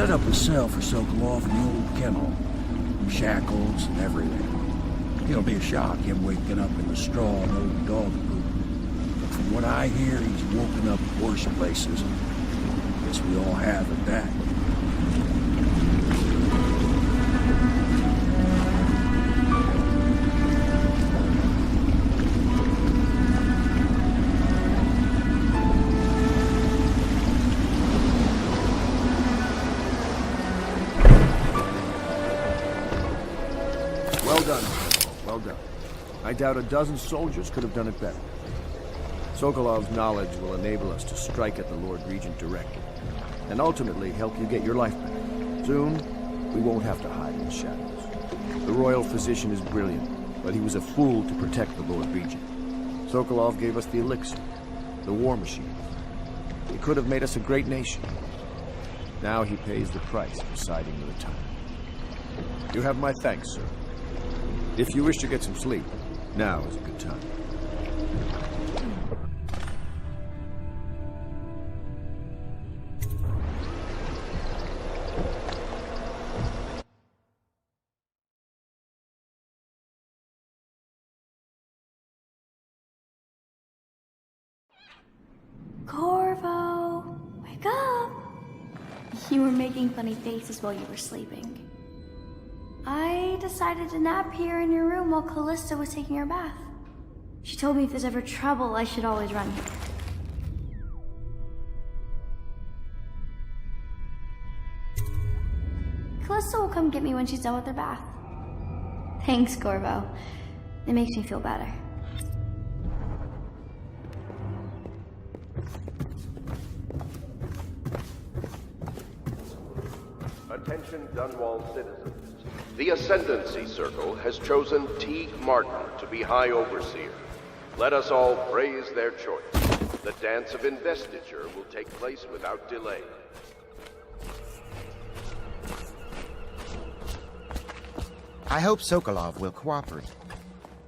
set up a cell for Sokolov in the old kennel. Shackles and everything. It'll be a shock, him waking up in the straw and old dog poop. But from what I hear, he's woken up worse places. Guess we all have at that. Well done, well done. I doubt a dozen soldiers could have done it better. Sokolov's knowledge will enable us to strike at the Lord Regent directly, and ultimately help you get your life back. Soon, we won't have to hide in the shadows. The royal physician is brilliant, but he was a fool to protect the Lord Regent. Sokolov gave us the elixir, the war machine. He could have made us a great nation. Now he pays the price for siding with the tyrant. You have my thanks, sir. If you wish to get some sleep, now is a good time. Corvo, wake up! You were making funny faces while you were sleeping. I decided to nap here in your room while Callista was taking her bath. She told me if there's ever trouble, I should always run here. Callista will come get me when she's done with her bath. Thanks, Corvo. It makes me feel better. Attention Dunwall citizens. The Ascendancy Circle has chosen Teague Martin to be High Overseer. Let us all praise their choice. The dance of investiture will take place without delay. I hope Sokolov will cooperate.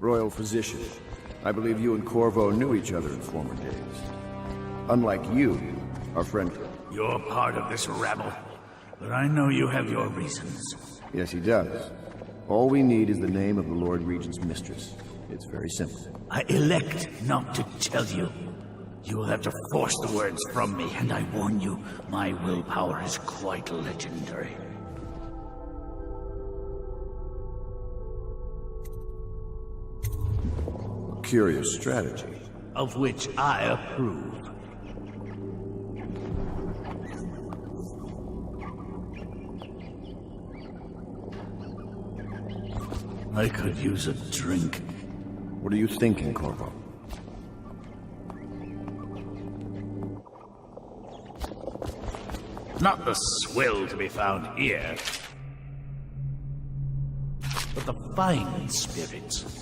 Royal Physician, I believe you and Corvo knew each other in former days. Unlike you, our friend... You're part of this rabble, but I know you have your reasons. Yes, he does. All we need is the name of the Lord Regent's mistress. It's very simple. I elect not to tell you. You will have to force the words from me, and I warn you, my willpower is quite legendary. Curious strategy. Of which I approve. I could use a drink. What are you thinking, Corvo? Not the swill to be found here, but the fine spirits.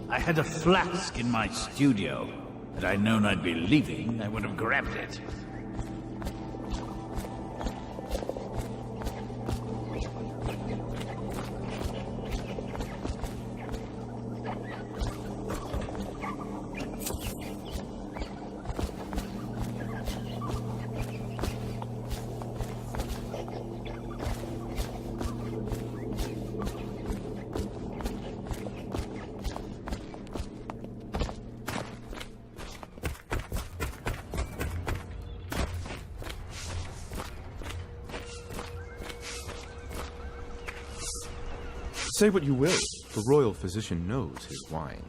I had a flask in my studio. Had I known I'd be leaving, I would have grabbed it. Say what you will, the royal physician knows his wines.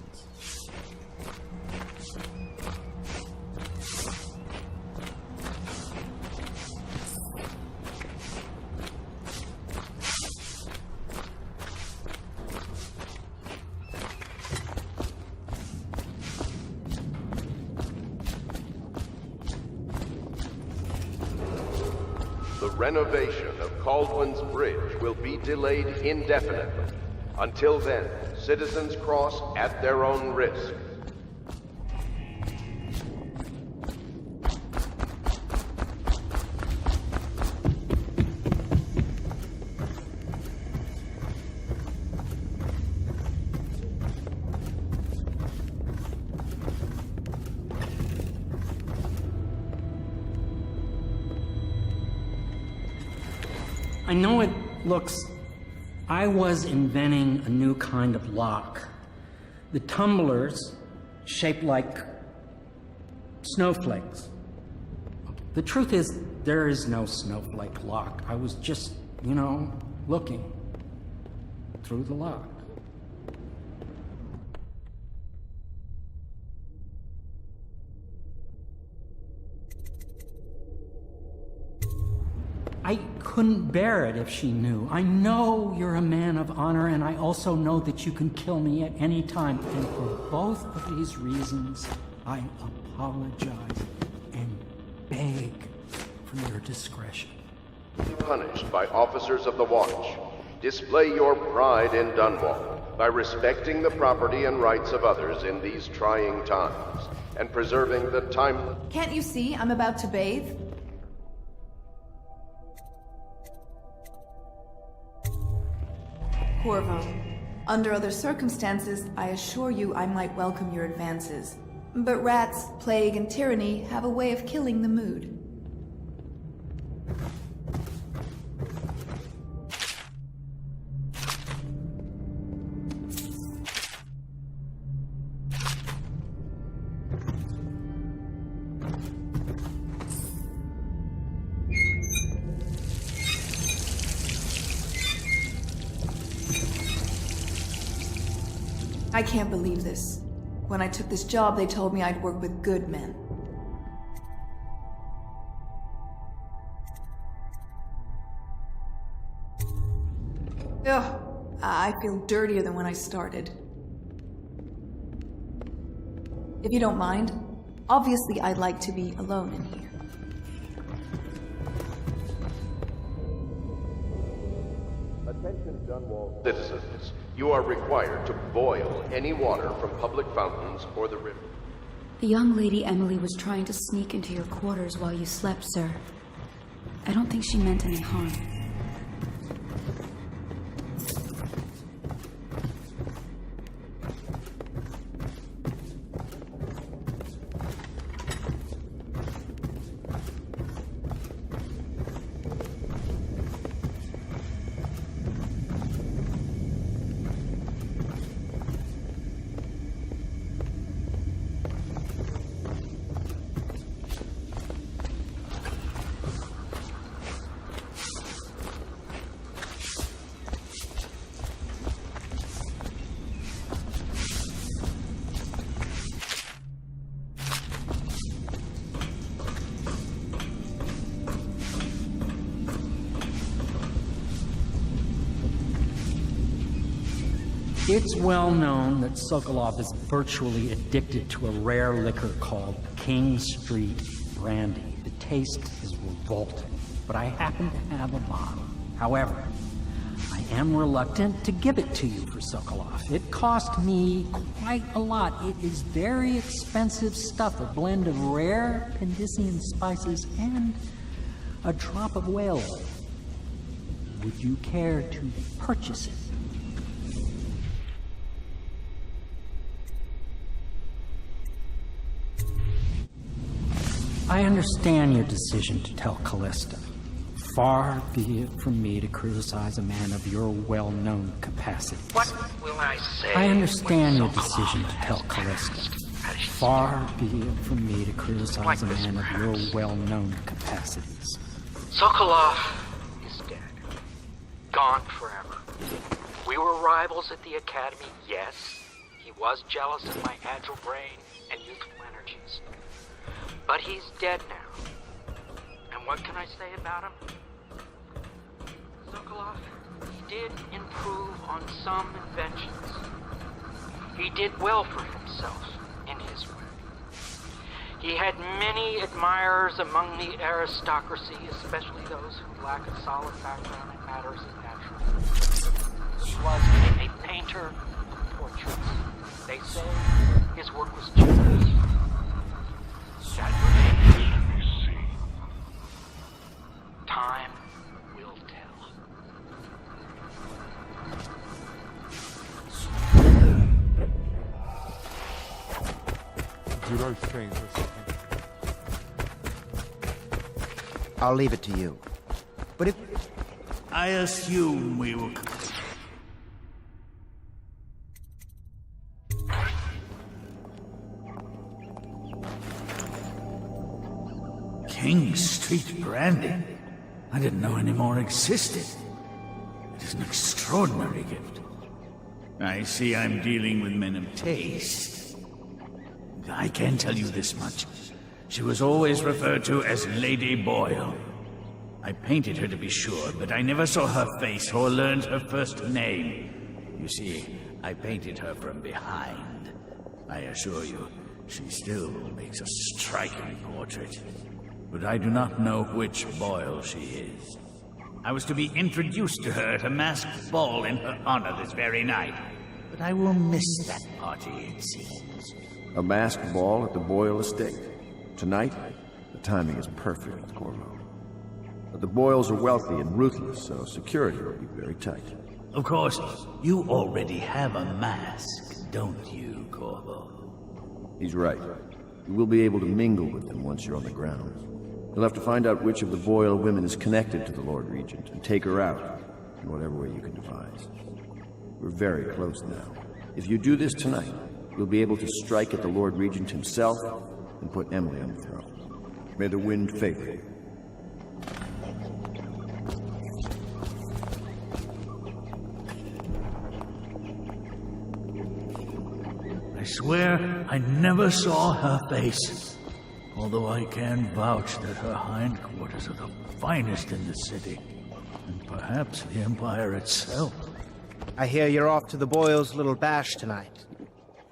The renovation of Caldwell's Bridge will be delayed indefinitely. Until then, citizens cross at their own risk. I know it looks... I was inventing a new kind of lock. The tumblers, shaped like snowflakes. The truth is, there is no snowflake lock. I was just, looking through the lock. I couldn't bear it if she knew. I know you're a man of honor, and I also know that you can kill me at any time. And for both of these reasons, I apologize and beg for your discretion. Punished by officers of the Watch. Display your pride in Dunwall by respecting the property and rights of others in these trying times, and preserving the time... Can't you see I'm about to bathe? Corvo, under other circumstances, I assure you I might welcome your advances. But rats, plague, and tyranny have a way of killing the mood. I can't believe this. When I took this job, they told me I'd work with good men. Ugh, I feel dirtier than when I started. If you don't mind, obviously I'd like to be alone in here. Attention Dunwall citizens. You are required to boil any water from public fountains or the river. The young lady Emily was trying to sneak into your quarters while you slept, sir. I don't think she meant any harm. It's well known that Sokolov is virtually addicted to a rare liquor called King Street Brandy. The taste is revolting, but I happen to have a bottle. However, I am reluctant to give it to you for Sokolov. It cost me quite a lot. It is very expensive stuff, a blend of rare Pendician spices and a drop of whale oil. Would you care to purchase it? I understand your decision to tell Callista. Far be it from me to criticize a man of your well-known capacity. What will I say? I understand your decision to tell Callista. Far be it from me to criticize a man of your well-known capacities. Sokolov is dead. Gone forever. We were rivals at the Academy, yes. He was jealous of my agile brain and youthful energies. But he's dead now. And what can I say about him? Sokolov, he did improve on some inventions. He did well for himself in his way. He had many admirers among the aristocracy, especially those who lack a solid background in matters of natural. He was a painter of portraits. They say his work was generous. That remains to be seen. Time will tell. Did I change this? I'll leave it to you. But if... I assume we will... King Street brandy? I didn't know any more existed. It is an extraordinary gift. I see I'm dealing with men of taste. I can tell you this much. She was always referred to as Lady Boyle. I painted her to be sure, but I never saw her face or learned her first name. You see, I painted her from behind. I assure you, she still makes a striking portrait. But I do not know which Boyle she is. I was to be introduced to her at a masked ball in her honor this very night. But I will miss that party, it seems. A masked ball at the Boyle estate. Tonight, the timing is perfect, Corvo. But the Boyles are wealthy and ruthless, so security will be very tight. Of course, you already have a mask, don't you, Corvo? He's right. You will be able to mingle with them once you're on the ground. You'll have to find out which of the Boyle women is connected to the Lord Regent and take her out in whatever way you can devise. We're very close now. If you do this tonight, you'll be able to strike at the Lord Regent himself and put Emily on the throne. May the wind favor you. I swear I never saw her face. Although I can vouch that her hindquarters are the finest in the city. And perhaps the Empire itself. I hear you're off to the Boyles' little bash tonight.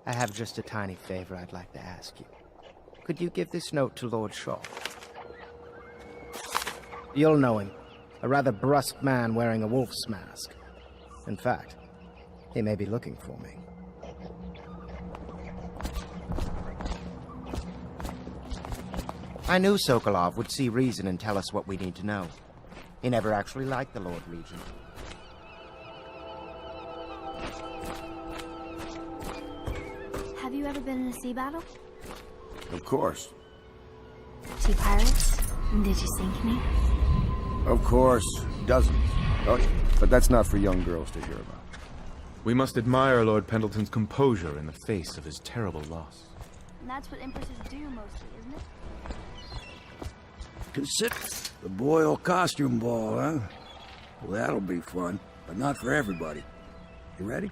I have just a tiny favor I'd like to ask you. Could you give this note to Lord Shaw? You'll know him. A rather brusque man wearing a wolf's mask. In fact, he may be looking for me. I knew Sokolov would see reason and tell us what we need to know. He never actually liked the Lord Regent. Have you ever been in a sea battle? Of course. Sea pirates? Did you sink me? Of course. Dozens. Oh, but that's not for young girls to hear about. We must admire Lord Pendleton's composure in the face of his terrible loss. And that's what Empresses do mostly, isn't it? Consider the Boyle costume ball, huh? Well, that'll be fun, but not for everybody. You ready?